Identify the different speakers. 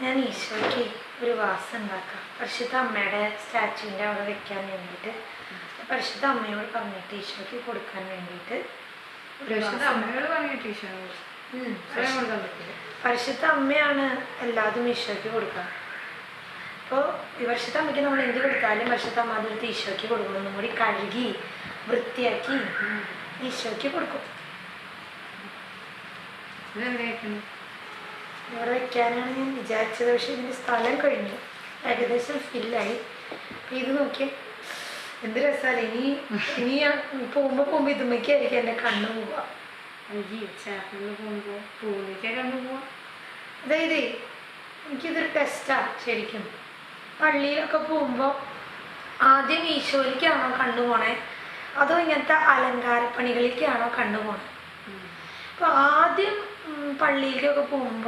Speaker 1: ഞാൻ ഈശോയ്ക്ക് ഒരു വാസം ഉണ്ടാക്കാം. പരിശുദ്ധ അമ്മയുടെ സ്റ്റാച്ചുവിൻ്റെ അവിടെ വെക്കാൻ വേണ്ടിയിട്ട് പരിശുദ്ധ അമ്മയോട് പറഞ്ഞിട്ട് ഈശോയ്ക്ക് കൊടുക്കാൻ വേണ്ടിയിട്ട് പരിശുദ്ധ അമ്മയാണ് എല്ലാതും ഈശോയ്ക്ക് കൊടുക്കുക. അപ്പോൾ ഈ പരിശുദ്ധ അമ്മയ്ക്ക് നമ്മൾ എന്ത് കൊടുത്താലും പരിശുദ്ധ അമ്മ അതെടുത്ത് ഈശോയ്ക്ക് കൊടുക്കണം. ഒന്നും കൂടി കഴുകി വൃത്തിയാക്കി ഈശോയ്ക്ക് കൊടുക്കും. ഇവിടെ വെക്കാനാണ് ഞാൻ വിചാരിച്ചത്. പക്ഷെ ഇതിൻ്റെ സ്ഥലം കഴിഞ്ഞു, ഏകദേശം ഫില്ലായി. അപ്പം ഇത് നോക്കിയാൽ എന്ത് രസമല്ലേ. ഇനി ഞാൻ പോകുമ്പോൾ ഇതുമ്മയ്ക്കായിരിക്കും എൻ്റെ കണ്ണ് പോവുക. അതായത് എനിക്കിതൊരു ടെസ്റ്റാണ് ശരിക്കും. പള്ളിയിലൊക്കെ പോകുമ്പോൾ ആദ്യം ഈശോയിലേക്കാണോ കണ്ണു പോണേ അതോ ഇങ്ങനത്തെ അലങ്കാരപ്പണികളിലേക്കാണോ കണ്ണു പോണേ? അപ്പോൾ ആദ്യം പള്ളിയിലേക്കൊക്കെ പോകുമ്പോൾ